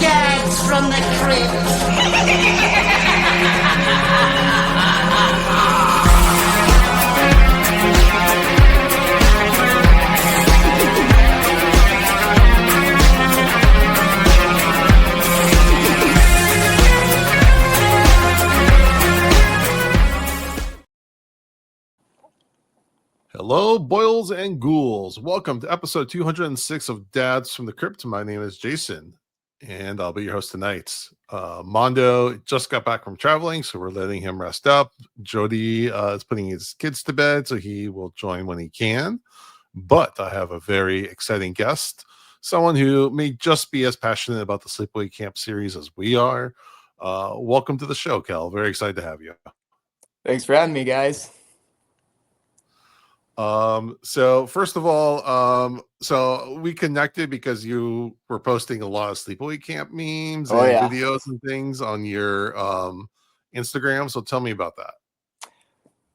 Dads from the Crypt. Hello, boils and ghouls. Welcome to episode 206 of Dads from the Crypt. My name is Jason, and I'll be your host tonight. Mondo just got back from traveling, so we're letting him rest up. Jody is putting his kids to bed, so he will join when he can. But I have a very exciting guest, someone who may just be as passionate about the Sleepaway Camp series as we are. Welcome to the show, Kel. Very excited to have you. Thanks for having me, guys. So first of all, so we connected because you were posting a lot of Sleepaway Camp memes and videos and things on your Instagram. So tell me about that.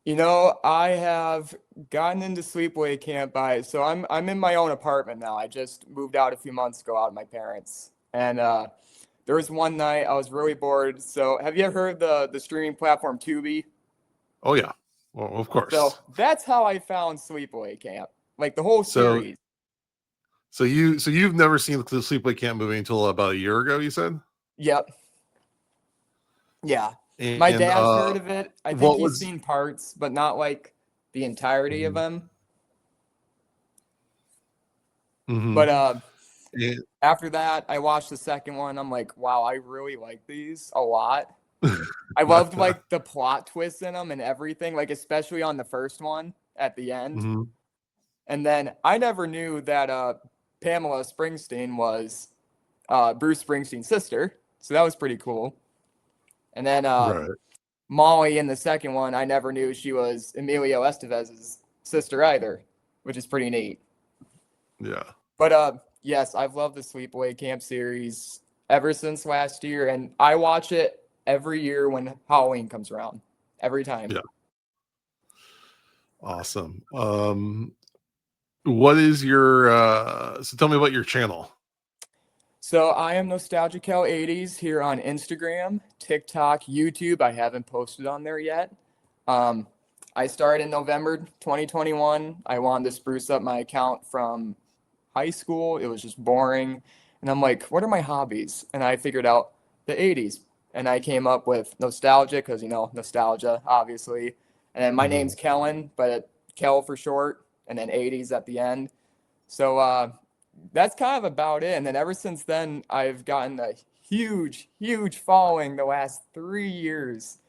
You know, I have gotten into Sleepaway Camp so I'm in my own apartment now. I just moved out a few months ago out of my parents. And there was one night I was really bored. So have you ever heard of the streaming platform Tubi? Oh yeah. Well, of course. So that's how I found Sleepaway Camp, like the whole series. So you've never seen the Sleepaway Camp movie until about a year ago, you said? Yep. Yeah. My dad's heard of it. I think he's seen parts, but not like the entirety of them. Mm-hmm. But after that, I watched the second one. I'm like, wow, I really like these a lot. I loved like the plot twists in them and everything, like especially on the first one at the end. Mm-hmm. And then I never knew that Pamela Springsteen was Bruce Springsteen's sister, so that was pretty cool. And then Molly in the second one, I never knew she was Emilio Estevez's sister either, which is pretty neat. Yeah. But yes, I've loved the Sleepaway Camp series ever since last year, and I watch it every year when Halloween comes around, every time. Yeah. Awesome. What is your so tell me about your channel. So I am Nostalgia Cal 80s here on Instagram, TikTok, YouTube. I haven't posted on there yet. I started in November 2021. I wanted to spruce up my account from high school. It was just boring. And I'm like, what are my hobbies? And I figured out the 80s. And I came up with nostalgia because, you know, nostalgia, obviously. And then my name's Kellen, but Kel for short, and then 80s at the end. So that's kind of about it. And then ever since then, I've gotten a huge, huge following the last 3 years.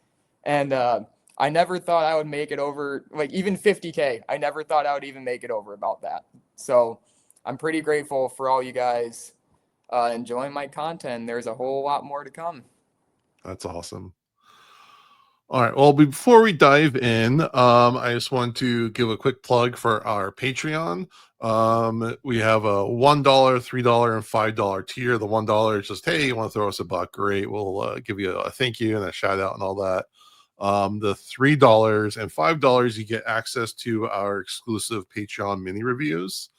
And I never thought I would make it over, like even 50K. I never thought I would even make it over about that. So I'm pretty grateful for all you guys enjoying my content. There's a whole lot more to come. That's awesome. All right. Well, before we dive in, I just want to give a quick plug for our Patreon. We have a $1, $3, and $5 tier. The $1 is just, hey, you want to throw us a buck? Great. We'll give you a thank you and a shout out and all that. The $3 and $5, you get access to our exclusive Patreon mini reviews.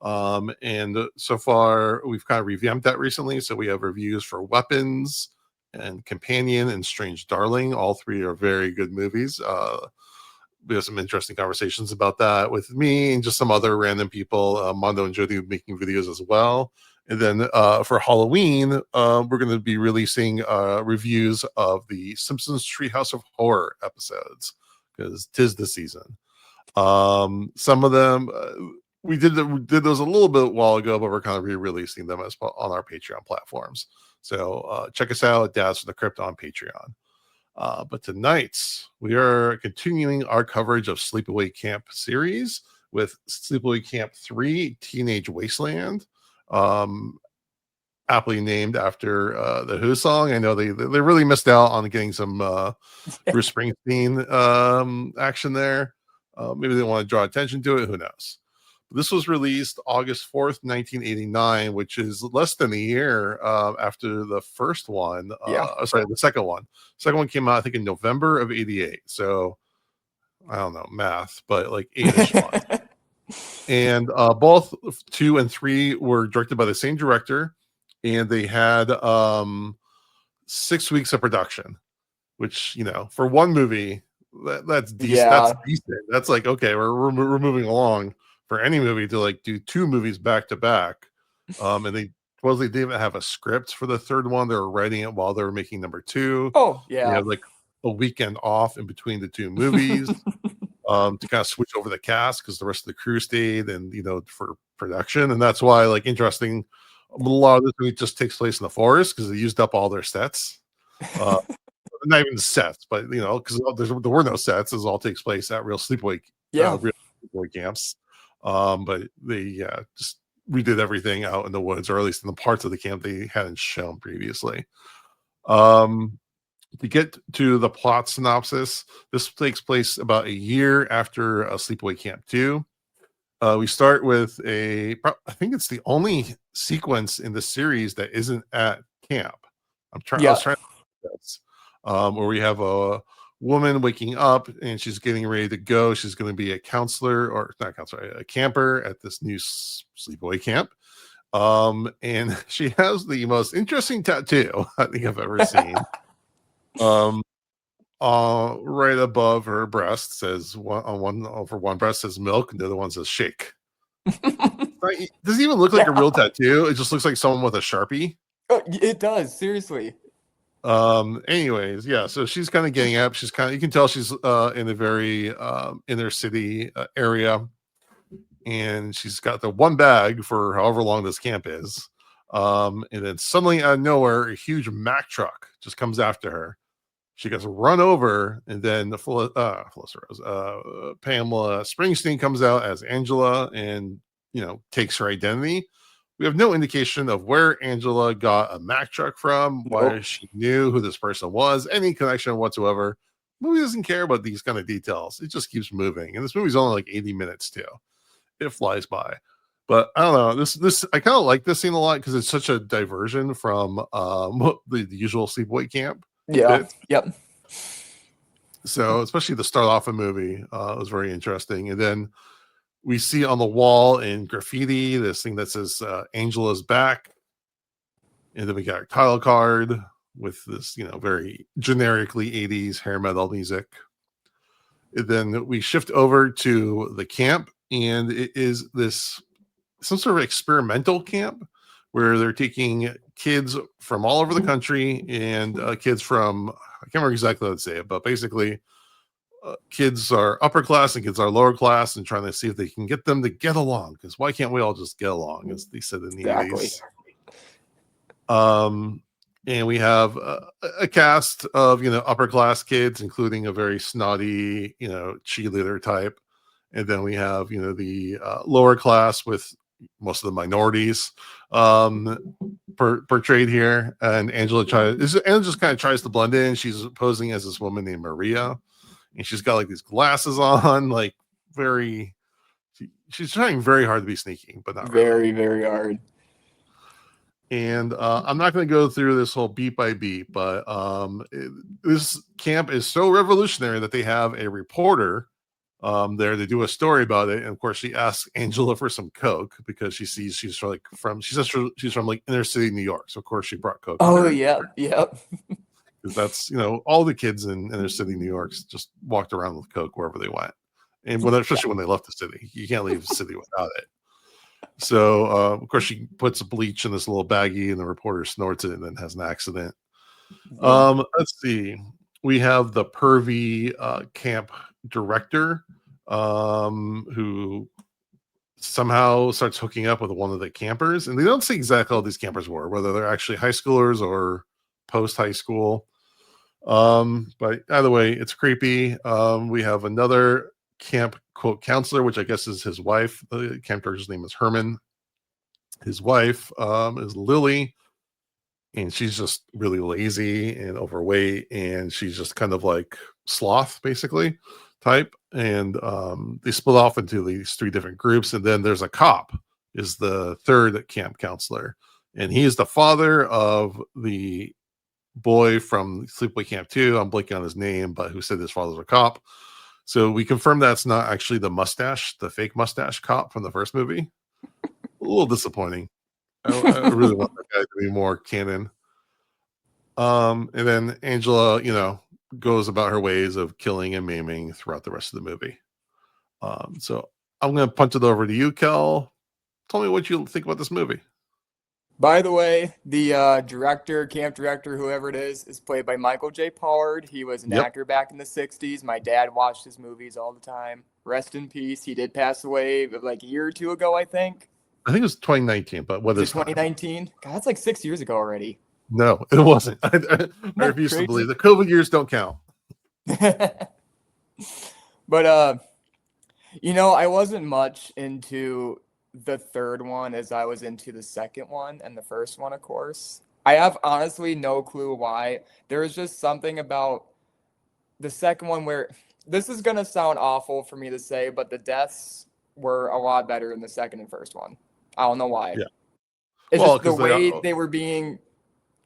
And so far, we've kind of revamped that recently. So we have reviews for Weapons and Companion and Strange Darling. All three are very good movies. We have some interesting conversations about that with me and just some other random people. Mondo and Jody making videos as well. And then for Halloween, we're going to be releasing reviews of the Simpsons Treehouse of Horror episodes because 'tis the season. Some of them we did those a little bit a while ago, but we're kind of re-releasing them as well on our Patreon platforms. So check us out at Dads from the Crypt on Patreon. But tonight we are continuing our coverage of Sleepaway Camp series with Sleepaway Camp 3 Teenage Wasteland, aptly named after the Who song. I know they really missed out on getting some Bruce Springsteen action there. Maybe they want to draw attention to it. Who knows? This was released August 4th, 1989, which is less than a year after the first one. The second one. Second one came out, I think, in November of 88. So, I don't know, math, but like 8-ish months. And both 2 and 3 were directed by the same director. and they had 6 weeks of production, which, you know, for one movie, that's decent. Yeah. That's decent. That's like, okay, we're moving along. For any movie to like do 2 movies back to back, and they didn't even have a script for the third one. They were writing it while they were making number 2. Oh, They yeah. had like a weekend off in between the 2 movies to kind of switch over the cast because the rest of the crew stayed, and you know, for production. And that's why, like, interesting, a lot of this movie just takes place in the forest because they used up all their sets. Uh, not even sets, but you know, because there were no sets. This all takes place at real Yeah. sleepaway camps. But they just redid everything out in the woods, or at least in the parts of the camp they hadn't shown previously. To get to the plot synopsis, this takes place about a year after Sleepaway Camp 2. We start with I think it's the only sequence in the series that isn't at camp. I Yeah. was trying to think of this, where we have a woman waking up and she's getting ready to go. She's going to be a counselor, or not a counselor, a camper at this new sleepaway camp. And she has the most interesting tattoo I think I've ever seen. Right above her breast says over one breast says milk, and the other one says shake. It doesn't even look like a real tattoo. It just looks like someone with a Sharpie. Oh, it does, seriously. Anyways, yeah, so she's kind of getting up. She's kind of, you can tell she's in a very inner city area, and she's got the one bag for however long this camp is. And then suddenly out of nowhere, a huge Mack truck just comes after her. She gets run over, and then Pamela Springsteen comes out as Angela, and you know, takes her identity. We have no indication of where Angela got a Mack truck from, why she knew who this person was, any connection whatsoever. The movie doesn't care about these kind of details. It just keeps moving, and this movie's only like 80 minutes too. It flies by. But I don't know. This I kind of like this scene a lot because it's such a diversion from the usual sleepaway camp. Yeah. Yep. So, especially to start off a movie, was very interesting. And then we see on the wall in graffiti this thing that says Angela's back. And then we got our title card with this, you know, very generically 80s hair metal music. And then we shift over to the camp, and it is this some sort of experimental camp where they're taking kids from all over the country and kids from, I can't remember exactly how to say it, but basically kids are upper class and kids are lower class, and trying to see if they can get them to get along, because why can't we all just get along, as they said in the 80s. And we have a cast of, you know, upper class kids, including a very snotty, you know, cheerleader type. And then we have, you know, the lower class with most of the minorities portrayed here. And Angela just kind of tries to blend in. She's posing as this woman named Maria, and she's got like these glasses on, like she's trying very hard to be sneaky, but not very, really. very hard. And I'm not going to go through this whole beat by beat, but this camp is so revolutionary that they have a reporter there to do a story about it. And of course, she asks Angela for some coke because she sees she's from like inner city New York. So of course she brought coke. Oh yeah, yep. Because that's, you know, all the kids in inner city New York just walked around with coke wherever they went, and especially when they left the city, you can't leave the city without it. So of course she puts bleach in this little baggie, and the reporter snorts it and then has an accident. Let's see. We have the pervy camp director who somehow starts hooking up with one of the campers, and they don't say exactly how these campers were, whether they're actually high schoolers or post high school. But either way, it's creepy. We have another camp quote counselor, which I guess is his wife. The camp director's name is Herman. His wife is Lily, and she's just really lazy and overweight, and she's just kind of like sloth basically type. And they split off into these 3 different groups, and then there's a cop is the third camp counselor, and he is the father of the boy from Sleepaway Camp 2. I'm blanking on his name, but who said his father's a cop. So we confirm that's not actually the fake mustache cop from the first movie. A little disappointing. I really want that guy to be more canon. And then Angela, goes about her ways of killing and maiming throughout the rest of the movie. So I'm gonna punch it over to you, Kel. Tell me what you think about this movie. By the way, the camp director, whoever it is played by Michael J. Pollard. He was an Yep. actor back in the 60s. My dad watched his movies all the time. Rest in peace. He did pass away like a year or two ago, I think. I think it was 2019, but what is 2019? God, that's like 6 years ago already. No, it wasn't. I refuse to believe the COVID years don't count. But I wasn't much into the third one as I was into the second one and the first one, of course. I have honestly no clue why. There was just something about the second one where this is gonna sound awful for me to say, but the deaths were a lot better in the second and first one. I don't know why. Yeah. It's Well, just the 'cause way they were being.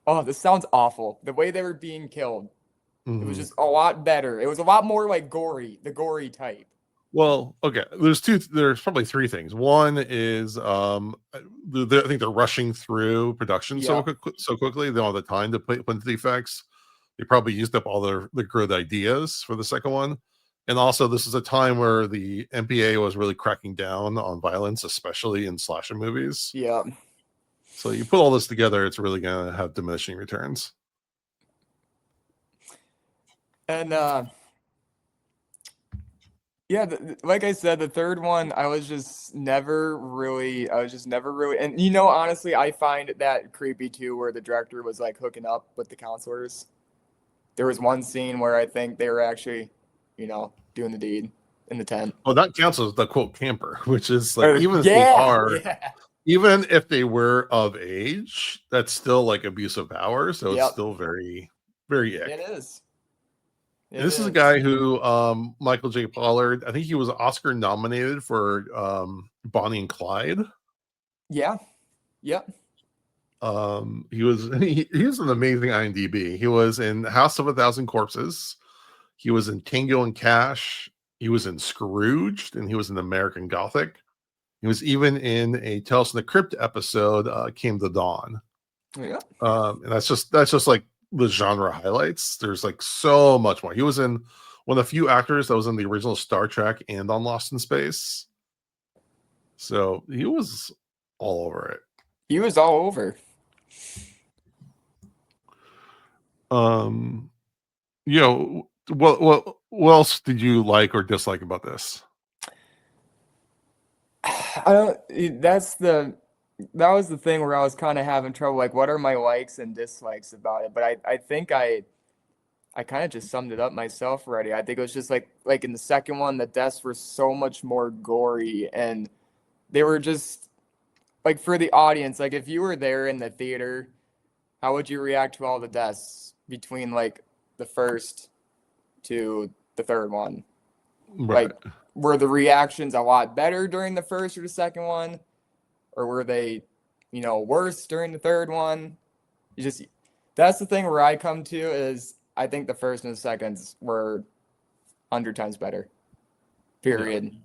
Oh, this sounds awful. The way they were being killed. It was Mhm. just a lot better. It was a lot more like gory, the gory type. Well, okay. There's probably three things. One is I think they're rushing through production so quickly. They don't have the time to put the effects. They probably used up all the good ideas for the second one. And also, this is a time where the MPA was really cracking down on violence, especially in slasher movies. Yeah. So you put all this together, it's really going to have diminishing returns. And yeah, like I said, the third one, I was just never really, and honestly, I find that creepy too, where the director was like hooking up with the counselors. There was one scene where I think they were actually, doing the deed in the tent. Well, that counts as the quote camper, which is like, even if they were of age, that's still like abuse of power. So it's still very, very ick. It is. This is a guy who, Michael J. Pollard, I think he was Oscar nominated for Bonnie and Clyde. Yeah. Yep. He was an amazing IMDb. He was in House of a Thousand Corpses. He was in Tango and Cash. He was in Scrooged, and he was in American Gothic. He was even in a Tales from the Crypt episode, Came the Dawn. Yeah. And that's just like the genre highlights. There's like so much more. He was in one of the few actors that was in the original Star Trek and on Lost in Space. So he was all over it. He was all over. What else did you like or dislike about this? That was the thing where I was kind of having trouble. Like, what are my likes and dislikes about it? But I think I kind of just summed it up myself already. I think it was just like in the second one, the deaths were so much more gory, and they were just like, for the audience, like if you were there in the theater, how would you react to all the deaths between like the first to the third one? Right. Like, were the reactions a lot better during the first or the second one? Or were they, worse during the third one? That's the thing where I come to is I think the first and the seconds were 100 times better. Period.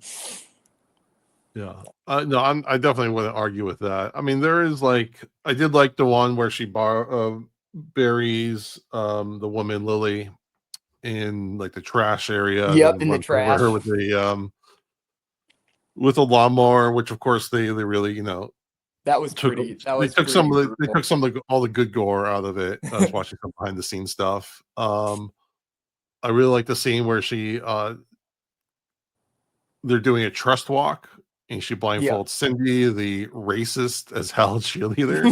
Yeah. No, I definitely wouldn't argue with that. I mean, there is I did like the one where she buries the woman Lily in like the trash area. Yep, in the trash. Her with a lawnmower, which of course they really that was pretty. They took some of all the good gore out of it. I was watching some behind the scenes stuff. I really like the scene where they're doing a trust walk and she blindfolds Cindy, the racist as hell cheerleader.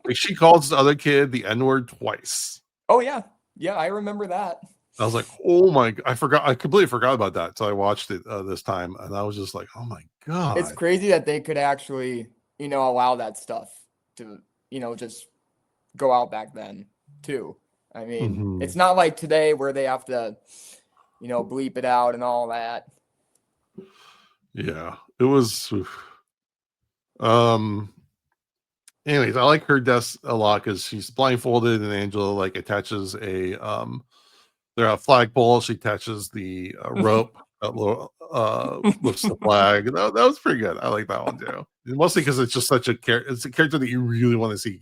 Like, she calls the other kid the N-word twice. Oh yeah, I remember that. I was like, oh my! I completely forgot about that until I watched it this time, and I was just like, oh my god! It's crazy that they could actually, allow that stuff to, just go out back then too. I mean, It's not like today where they have to, bleep it out and all that. Yeah, it was. Anyways, I like her death a lot because she's blindfolded, and Angela attaches they're a flagpole. She attaches the rope that little lifts the flag. That was pretty good. I like that one too. Mostly because it's just such a character. It's a character that you really want to see.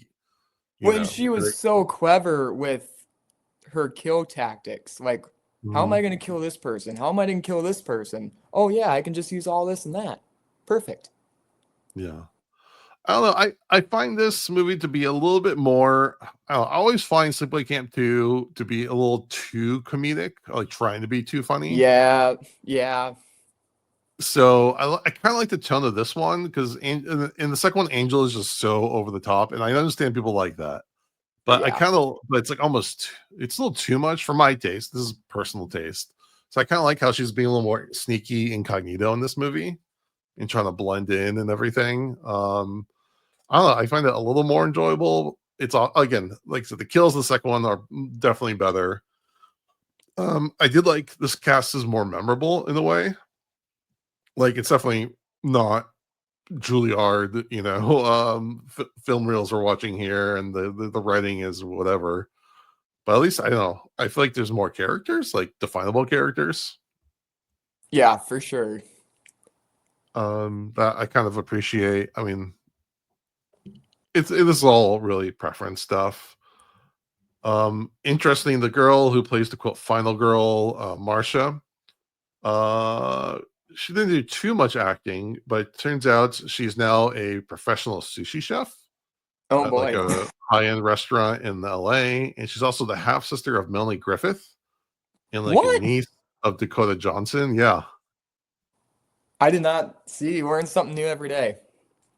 When she was so clever with her kill tactics, like, how am I going to kill this person? How am I going to kill this person? Oh yeah, I can just use all this and that. Perfect. Yeah. I don't know. I find this movie to be a little bit more. I always find Sleepaway Camp 2 to be a little too comedic, like trying to be too funny. Yeah, yeah. So I kind of like the tone of this one because in the second one, Angel is just so over the top, and I understand people like that. But I Yeah. kind of, but it's like almost, it's a little too much for my taste. This is personal taste. So I kind of like how she's being a little more sneaky incognito in this movie and trying to blend in and everything. I don't know. I find it a little more enjoyable. It's all, again, like I said, the kills in the second one are definitely better. I did like this cast is more memorable in a way. Like it's definitely not Juilliard, film reels we're watching here, and the writing is whatever. But at least I don't know. I feel like there's more characters, like definable characters. Yeah, for sure. That I kind of appreciate. I mean, it is all really preference stuff. Interesting, the girl who plays the quote final girl, Marsha, she didn't do too much acting, but it turns out she's now a professional sushi chef Oh at like boy. a high-end restaurant in LA, and she's also the half sister of Melanie Griffith and like a What? niece of Dakota Johnson. Yeah. I did not see. Learn something new every day.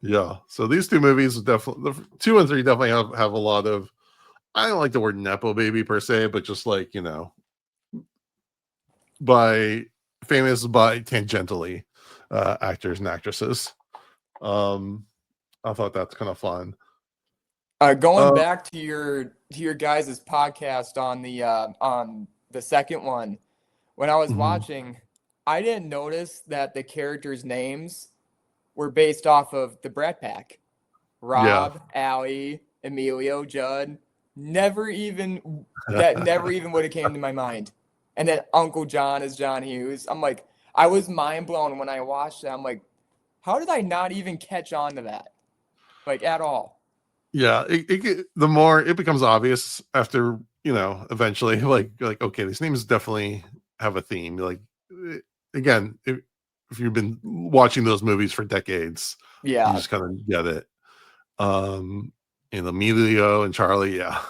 Yeah. So these two movies definitely, the 2 and 3 definitely have a lot of, I don't like the word nepo baby per se, but just like, by famous by tangentially actors and actresses. I thought that's kind of fun. Going back to your guys' podcast on the second one, when I was watching, I didn't notice that the characters' names were based off of the Brat Pack. Rob, Allie, Emilio, Judd. Never even would have came to my mind. And then Uncle John is John Hughes. I'm like, I was mind blown when I watched that. I'm like, how did I not even catch on to that? Like at all. Yeah, the more it becomes obvious after, eventually, like okay, these names definitely have a theme. Like again, if you've been watching those movies for decades, you Yeah. just kind of get it. Emilio and Charlie, yeah.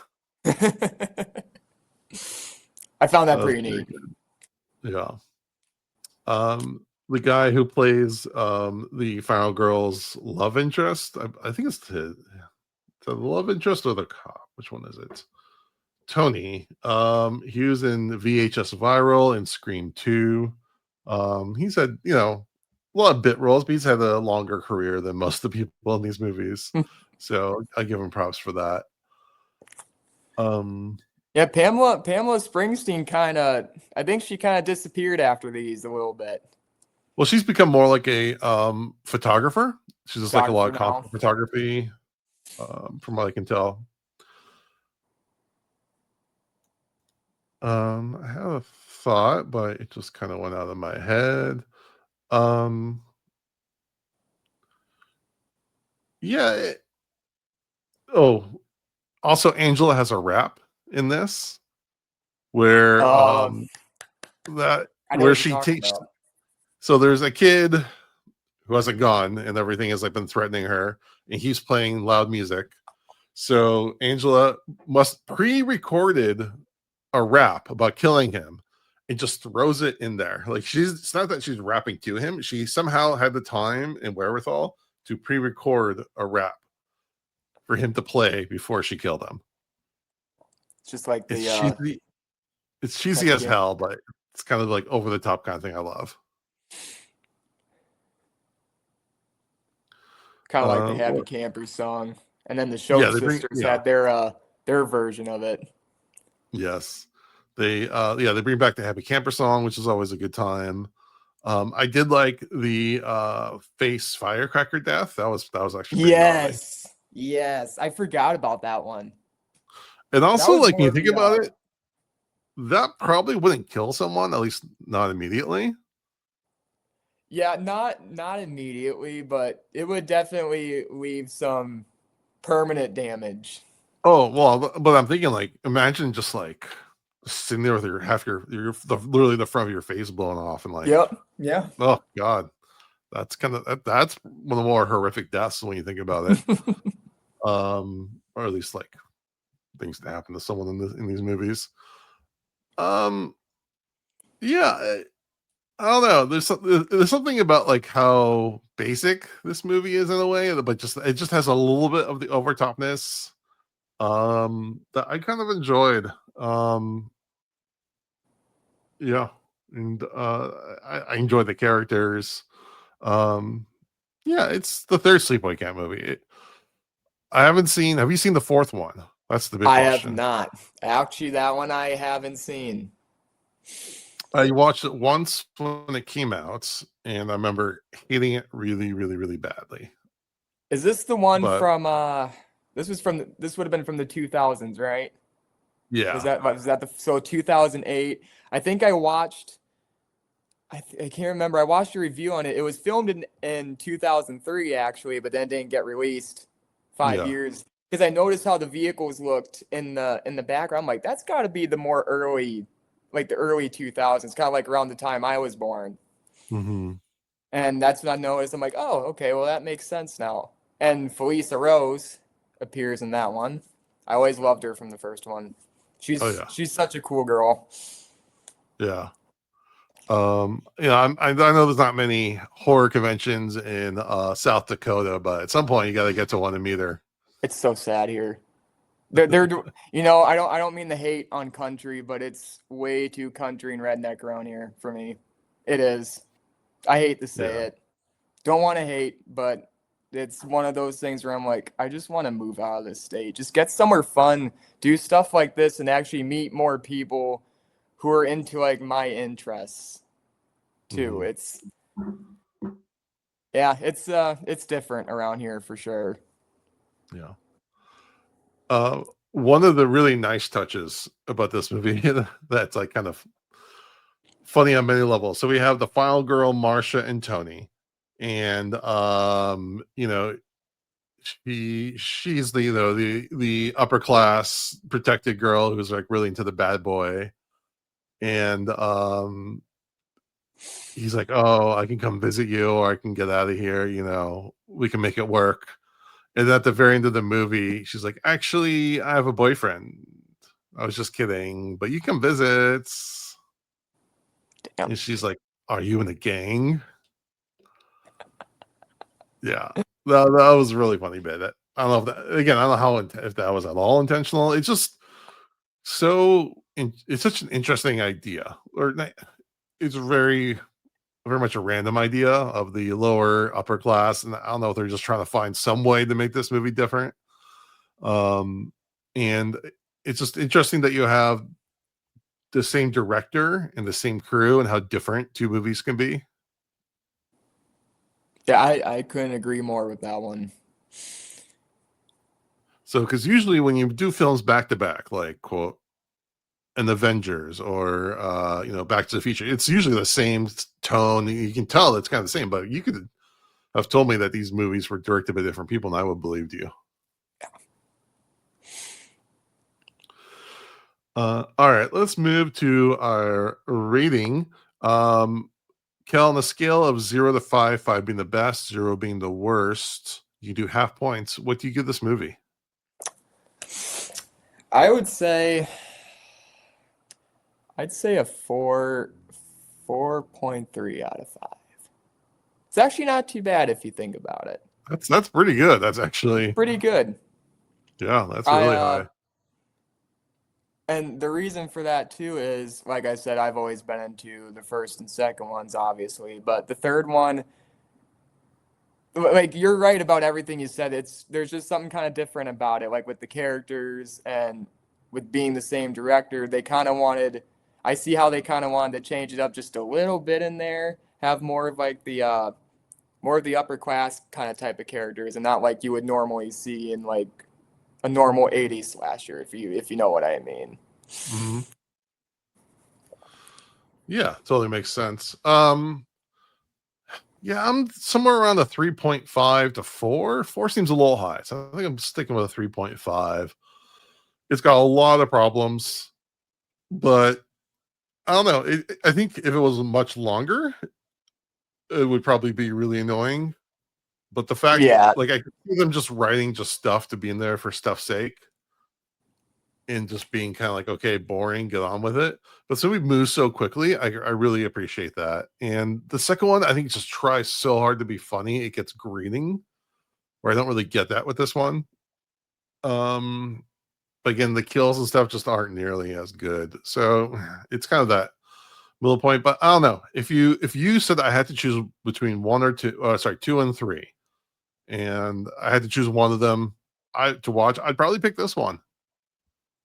I found that pretty neat. Good. Yeah. The guy who plays the final girl's love interest, I think it's the love interest or the cop. Which one is it? Tony. He was in VHS Viral and Scream 2. He's had, a lot of bit roles, but he's had a longer career than most of the people in these movies. So I give him props for that. Yeah, Pamela Springsteen I think she kind of disappeared after these a little bit. Well, she's become more like a photographer. She's just like a lot of photography, from what I can tell. I have a thought, but it just kind of went out of my head. Yeah. Also Angela has a rap in this where she takes. So there's a kid who has a gun and everything has like been threatening her, and he's playing loud music. So Angela must pre-recorded a rap about killing him and just throws it in there. Like it's not that she's rapping to him. She somehow had the time and wherewithal to pre-record a rap for him to play before she killed him. It's just like it's cheesy as hell, but it's kind of like over the top kind of thing I love. Kind of like the Happy Campers song. And then the Show Sisters had their version of it. Yes. They bring back the Happy Camper song, which is always a good time. I did like the face firecracker death. That was actually pretty gnarly. Yes. I forgot about that one. And also, like, when you think about it, that probably wouldn't kill someone, at least not immediately. Yeah, not immediately, but it would definitely leave some permanent damage. Oh well, but I'm thinking like, imagine just like sitting there with literally the front of your face blown off, and like, Yep. Yeah. oh god, that's one of the more horrific deaths when you think about it. Or at least like things that happen to someone in these movies. Um, yeah, I don't know. There's something about like how basic this movie is in a way, but just it just has a little bit of the overtopness that I kind of enjoyed. Um, yeah, and I enjoyed the characters. Um, yeah, it's the third Sleepaway Camp movie. I haven't seen. Have you seen the fourth one? That's the big I have question. not. Actually, that one I haven't seen. I watched it once when it came out, and I remember hating it really, really, really badly. Is this the one But from this would have been from the 2000s, right? yeah, Was that the so 2008? I think I watched I can't remember. I watched a review on it. It was filmed in 2003 actually, but then didn't get released 5 yeah, years because I noticed how the vehicles looked in the background. I'm like, that's got to be the more early, like the early 2000s, kind of like around the time I was born. hmm And that's when I noticed. I'm like, oh, okay, well that makes sense now. And Felisa Rose appears in that one. I always loved her from the first one. oh yeah, She's such a cool girl. yeah. I know there's not many horror conventions in South Dakota, but at some point you got to get to one and meet her. It's so sad here. They're I don't mean to hate on country, but it's way too country and redneck around here for me. It is. I hate to say Yeah, it. Don't want to hate, but it's one of those things where I'm like, I just want to move out of this state. Just get somewhere fun, do stuff like this, and actually meet more people who are into like my interests too. hmm It's different around here for sure. yeah. Uh, One of the really nice touches about this movie that's like kind of funny on many levels. So we have the final girl, Marcia and Tony, and she's the the upper class protected girl who's like really into the bad boy, and he's like, oh, I can come visit you, or I can get out of here. We can make it work. And at the very end of the movie, she's like, actually, I have a boyfriend. I was just kidding, but you can visit. Damn. And she's like, are you in a gang? Yeah, that was a really funny bit. I don't know if that, again, I don't know if that was at all intentional. It's just it's such an interesting idea, it's very much a random idea of the lower upper class, and I don't know if they're just trying to find some way to make this movie different. And it's just interesting that you have the same director and the same crew, and how different two movies can be. Yeah, I couldn't agree more with that one. So, because usually when you do films back to back, like quote an Avengers or Back to the Future, it's usually the same tone. You can tell it's kind of the same, but you could have told me that these movies were directed by different people, and I would have believed you. All right, let's move to our rating. Kel, on a scale of 0 to 5, 5 being the best, 0 being the worst, you do half points. What do you give this movie? I would say I'd say a 4.3 out of 5. It's actually not too bad if you think about it. That's pretty good. That's actually, Pretty good. yeah, that's I really high. And the reason for that too is, like I said, I've always been into the first and second ones, obviously, but the third one, like you're right about everything you said. There's just something kind of different about it, like with the characters and with being the same director. They kind of wanted, I see how they kind of wanted to change it up just a little bit in there, have more of like the more of the upper class kind of type of characters, and not like you would normally see in like a normal 80s slasher, if you know what I mean. Mhm. Yeah, totally makes sense. Yeah, I'm somewhere around a 3.5 to 4. 4 seems a little high, so I think I'm sticking with a 3.5. It's got a lot of problems, but I don't know. I think if it was much longer, it would probably be really annoying. But the fact, Yeah, like, I could see them just writing just stuff to be in there for stuff's sake and just being kind of like, okay, boring, get on with it. But so we move so quickly, I really appreciate that. And the second one, I think, just tries so hard to be funny, it gets grating, where I don't really get that with this one. Um, but again, the kills and stuff just aren't nearly as good. So it's kind of that middle point. But I don't know. If you said I had to choose between one or two, sorry, two and three, and I had to choose one of them to watch, I'd probably pick this one.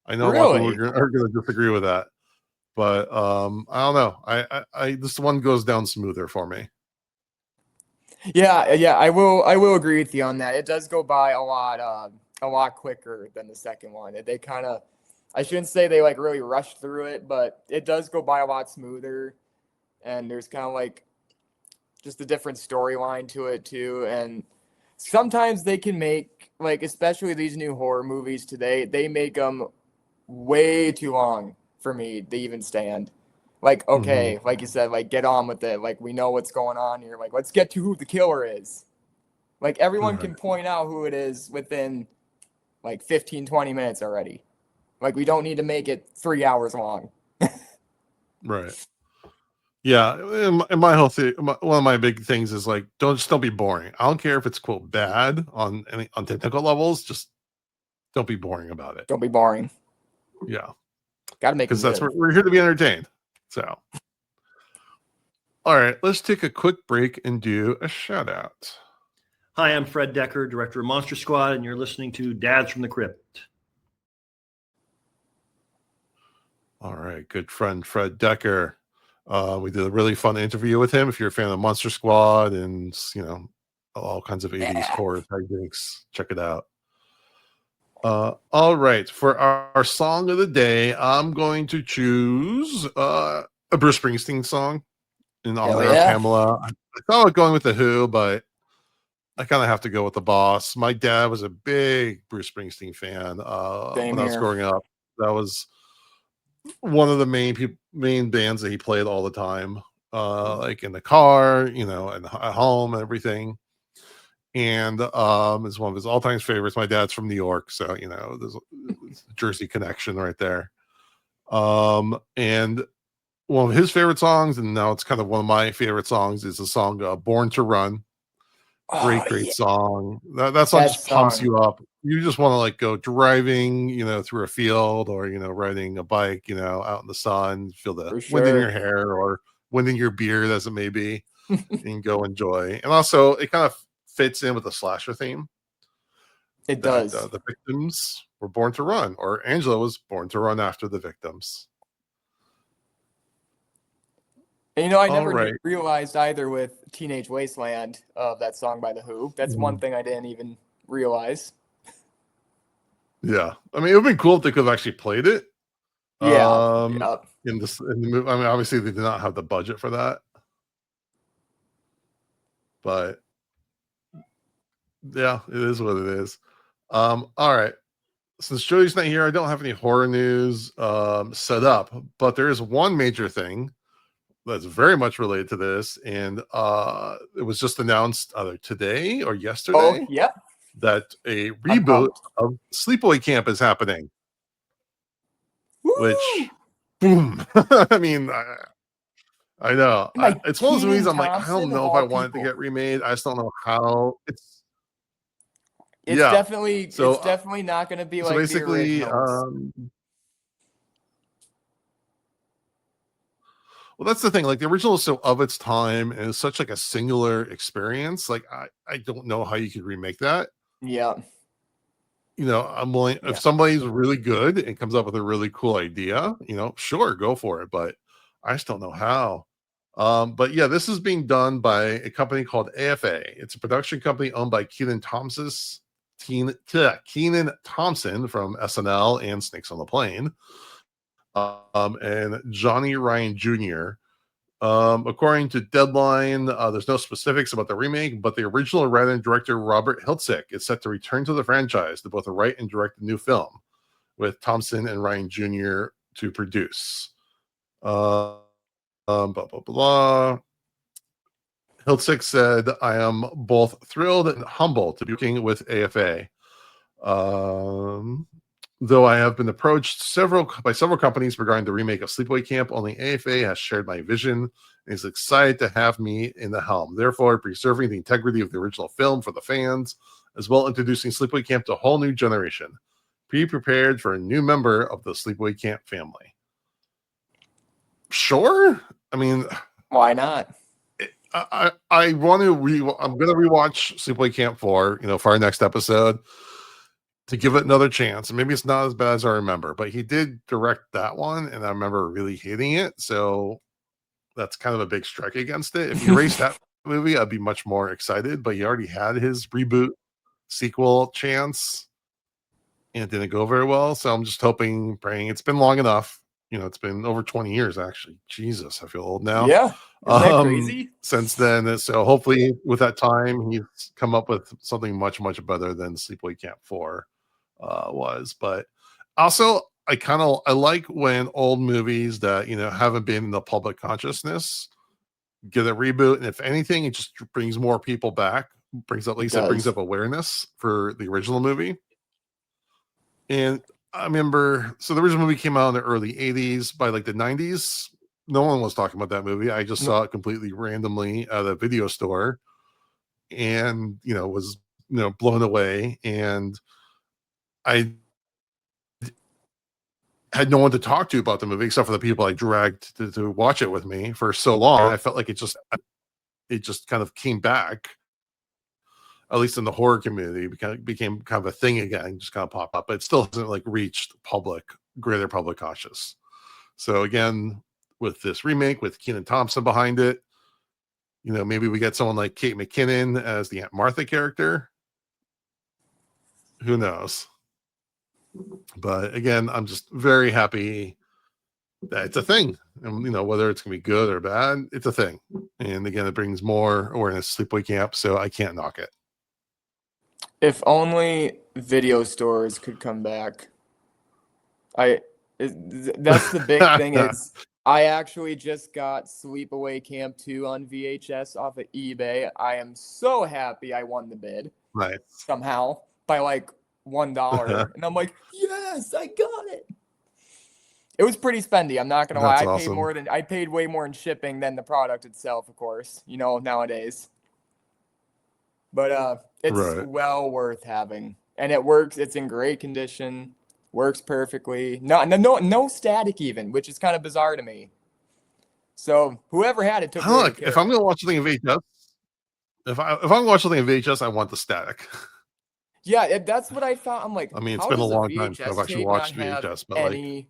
I know a lot of people really. are going to disagree with that, but I don't know. I this one goes down smoother for me. Yeah, I will agree with you on that. It does go by a lot quicker than the second one. They kind of, I shouldn't say they like really rushed through it, but it does go by a lot smoother. And there's kind of like just a different storyline to it too. And sometimes they can make, like, especially these new horror movies today, they make them way too long for me to even stand. Like, Mhm. okay, like you said, like, get on with it. Like, we know what's going on here. Like, let's get to who the killer is. Like, everyone Right. can point out who it is within like 15, 20 minutes already. Like, we don't need to make it 3 hours long. Right. Yeah, and my whole thing, one of my big things is like, don't be boring. I don't care if it's quote bad on technical levels. Just don't be boring about it. Don't be boring. Yeah, Got to make because them that's good. what we're here to be entertained. So, all right, let's take a quick break and do a shout out. Hi, I'm Fred Decker, director of Monster Squad, and you're listening to Dads from the Crypt. All right, good friend Fred Decker. We did a really fun interview with him. If you're a fan of Monster Squad and all kinds of 80s Yeah. horror things, check it out. All right, for our song of the day, I'm going to choose a Bruce Springsteen song in Hell honor of yeah. Pamela. I thought about going with the Who, but I kind of have to go with the Boss. My dad was a big Bruce Springsteen fan Same when I was here. growing up. That was one of the main bands that he played all the time, like in the car, and at home and everything. And it's one of his all-time favorites. My dad's from New York, so there's a Jersey connection right there. And one of his favorite songs, and now it's kind of one of my favorite songs, is the song "Born to Run." Oh, Great yeah. song. That song That just pumps song. you up. You just want to like go driving, through a field, or riding a bike, out in the sun, feel the For wind in sure. your hair or wind in your beard, as it may be, and go enjoy. And also, it kind of fits in with the slasher theme It that does. the victims were born to run, or Angela was born to run after the victims. And I All never right. realized either with Teenage Wasteland of that song by The Who. That's one Mhm. thing I didn't even realize. Yeah. I mean, it would have been cool if they could have actually played it. Yeah. Um, Yep. in the movie. I mean, obviously they did not have the budget for that, but yeah, it is what it is. All right. Since Joey's not here, I don't have any horror news set up, but there is one major thing that's very much related to this, and it was just announced either today or Oh, yesterday yep. that a I'm reboot pumped. of Sleepaway Camp is happening. Woo! Which, boom! I mean, I know Like it's one of those movies. Keenan I'm like, I don't Thompson of know if I all want it to people. get remade. I just don't know how. It's Yeah. definitely So it's definitely not going to be so like the basically, originals. well, that's the thing. Like the original is so of its time and it's such like a singular experience. Like I don't know how you could remake that. Yeah. I'm willing if Yeah. somebody's really good and comes up with a really cool idea, sure, go for it. But I just don't know how. But yeah, this is being done by a company called AFA. It's a production company owned by Keenan Thompson from SNL and Snakes on the Plane, and Johnny Ryan Jr. According to Deadline, there's no specifics about the remake, but the original writer and director Robert Hiltzik is set to return to the franchise to both write and direct a new film, with Thompson and Ryan Jr. to produce. Blah, blah, blah. Hiltzik said, I am both thrilled and humbled to be working with AFA. Though I have been approached by several companies regarding the remake of Sleepaway Camp, only AFA has shared my vision and is excited to have me in the helm, therefore preserving the integrity of the original film for the fans, as well introducing Sleepaway Camp to a whole new generation. Be prepared for a new member of the Sleepaway Camp family. Sure. I mean, Why not? I want to I'm going to rewatch Sleepaway Camp 4, for our next episode, to give it another chance. Maybe it's not as bad as I remember, but he did direct that one, and I remember really hating it. So that's kind of a big strike against it. If he erased that movie, I'd be much more excited. But he already had his reboot sequel chance, and it didn't go very well. So I'm just hoping, praying. It's been long enough. It's been over 20 years, actually. Jesus, I feel old now. Yeah. Isn't that crazy? Since then. So hopefully with that time, he's come up with something much, much better than Sleepaway Camp 4 was. But also, I like when old movies that, haven't been in the public consciousness get a reboot. And if anything, it just brings more people back, it brings up awareness for the original movie. And I remember, so the original movie came out in the early 80s. By like the 90s, no one was talking about that movie. I just saw it completely randomly at a video store and, was, blown away. And I had no one to talk to about the movie except for the people I dragged to watch it with me for so long. I felt like it just kind of came back, at least in the horror community, became kind of a thing again, just kind of pop up, but it still hasn't like reached greater public conscious. So again, with this remake with Kenan Thompson behind it, maybe we get someone like Kate McKinnon as the Aunt Martha character. Who knows? But again, I'm just very happy that it's a thing. And, whether it's going to be good or bad, it's a thing. And again, it brings more awareness to Sleepaway Camp, so I can't knock it. If only video stores could come back. That's the big thing. I actually just got Sleepaway Camp 2 on VHS off of eBay. I am so happy I won the bid. Right. Somehow by like $1. And I'm like, yes, I got it. It was pretty spendy. I'm not going to lie. Awesome. I paid way more in shipping than the product itself, of course, nowadays. But it's well worth having. And it works. It's in great condition. Works perfectly. No static even, which is kind of bizarre to me. So whoever had it took great care. If I'm going to watch something in VHS, if I'm going to watch something in VHS, I want the static. Yeah, that's what I thought. I'm like, I mean, it's been a long time since I've actually watched VHS, but any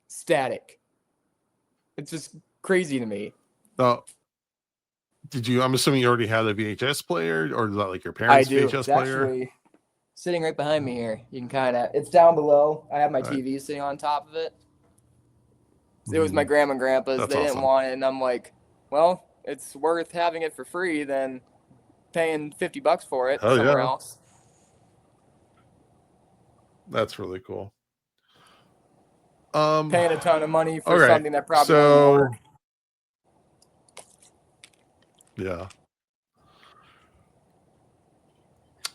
static. It's just crazy to me. I'm assuming you already had a VHS player, or is that like your parents' VHS player? Actually sitting right behind me here. You can it's down below. I have my TV sitting on top of it. It was my grandma and grandpa's. They didn't want it, and I'm like, well, it's worth having it for free than paying $50 for it somewhere else. That's really cool. Paying a ton of money for something that probably won't work. Yeah.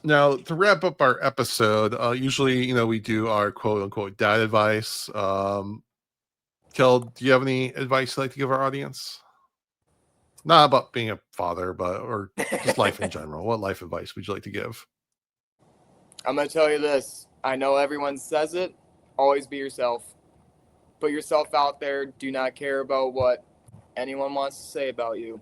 Now, to wrap up our episode, usually, we do our quote unquote dad advice. Kel, do you have any advice you'd like to give our audience? Not about being a father, or just life in general. What life advice would you like to give? I'm going to tell you this. I know everyone says it. Always be yourself. Put yourself out there. Do not care about what anyone wants to say about you.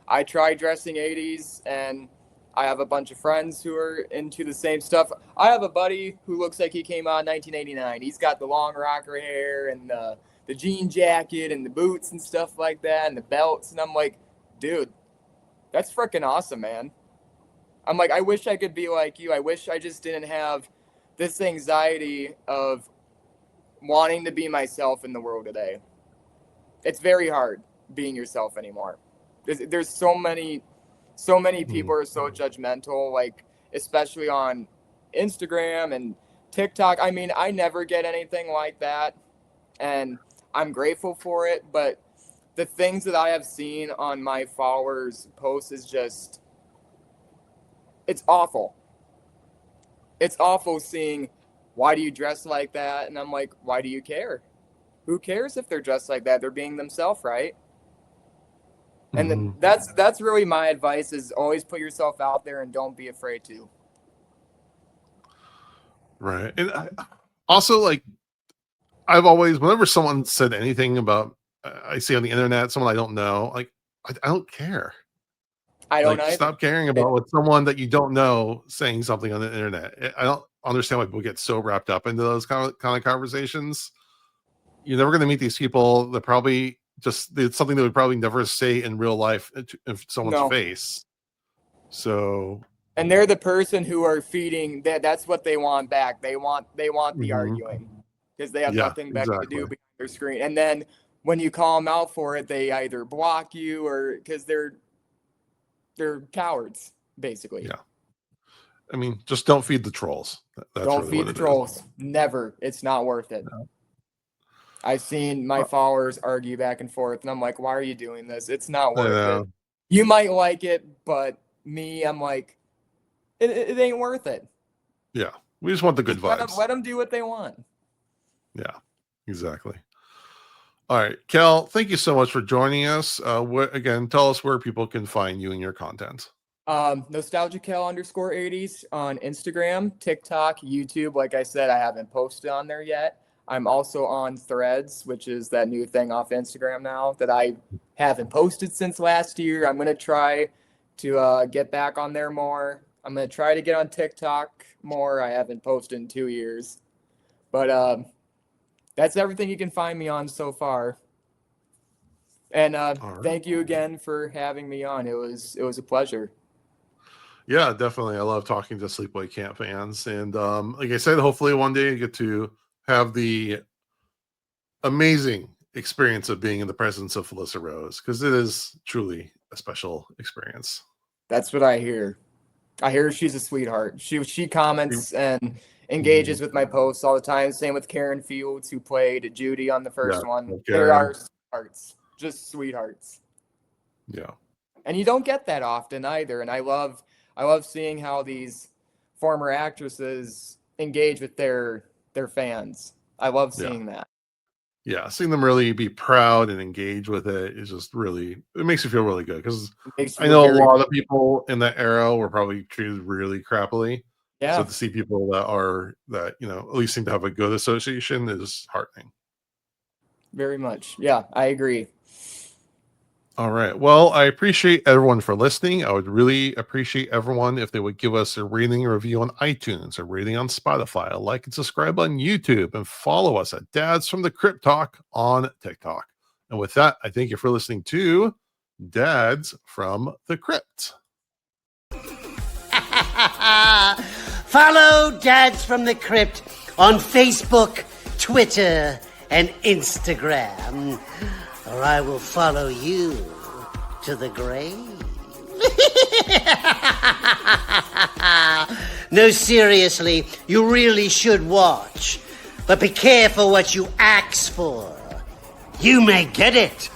I tried dressing 80s, and I have a bunch of friends who are into the same stuff. I have a buddy who looks like he came out in 1989. He's got the long rocker hair and the jean jacket and the boots and stuff like that and the belts. And I'm like, dude, that's freaking awesome, man. I'm like, I wish I could be like you. I wish I just didn't have this anxiety of wanting to be myself in the world today. It's very hard. being yourself anymore. There's so many people are so judgmental, like especially on Instagram and TikTok. I mean, I never get anything like that, and I'm grateful for it, but the things that I have seen on my followers' posts is just, it's awful. It's awful seeing, why do you dress like that? And I'm like, why do you care? Who cares if they're dressed like that? They're being themselves, right? And then that's really my advice, is always put yourself out there and don't be afraid to. Right. And also, like, I've always, whenever someone said anything about, I see on the internet, someone I don't know, like, I don't care. I don't like, either. stop caring about what someone that you don't know saying something on the internet. I don't understand why people get so wrapped up into those kind of conversations. You're never going to meet these people. They're probably just, it's something they would probably never say in real life in someone's face. So, and they're the person who are feeding that. That's what they want back. They want the arguing, because they have nothing better to do behind their screen. And then when you call them out for it, they either block you, or because they're cowards, basically. Yeah. I mean, just don't feed the trolls. That's don't really feed the trolls. Never. It's not worth it. No. I've seen my followers argue back and forth, and I'm like, why are you doing this? It's not worth it. You might like it, but me, I'm like, it ain't worth it. Yeah. We just want the good vibes. Let them do what they want. Yeah, exactly. All right, Cal, thank you so much for joining us. Again, tell us where people can find you and your content. NostalgiaCal_80s on Instagram, TikTok, YouTube. Like I said, I haven't posted on there yet. I'm also on Threads, which is that new thing off Instagram now that I haven't posted since last year. I'm going to try to get back on there more. I'm going to try to get on TikTok more. I haven't posted in 2 years. But that's everything you can find me on so far. And thank you again for having me on. It was a pleasure. Yeah, definitely. I love talking to Sleepaway Camp fans. And like I said, hopefully one day you get to have the amazing experience of being in the presence of Felissa Rose, because it is truly a special experience. That's what I hear. I hear she's a sweetheart. She comments and engages with my posts all the time. Same with Karen Fields, who played Judy on the first one. They are sweethearts, just sweethearts. Yeah. And you don't get that often either. And I love seeing how these former actresses engage with their fans. I love seeing that. Yeah, seeing them really be proud and engage with it is just really, it makes you feel really good, because I know a lot of people in that era were probably treated really crappily. Yeah. So to see people that at least seem to have a good association is heartening. Very much. Yeah, I agree. All right. Well, I appreciate everyone for listening. I would really appreciate everyone if they would give us a rating or review on iTunes, a rating on Spotify, a like and subscribe on YouTube, and follow us at Dads from the Crypt Talk on TikTok. And with that, I thank you for listening to Dads from the Crypt. Follow Dads from the Crypt on Facebook, Twitter, and Instagram, or I will follow you to the grave. No, seriously, you really should watch. But be careful what you ask for. You may get it.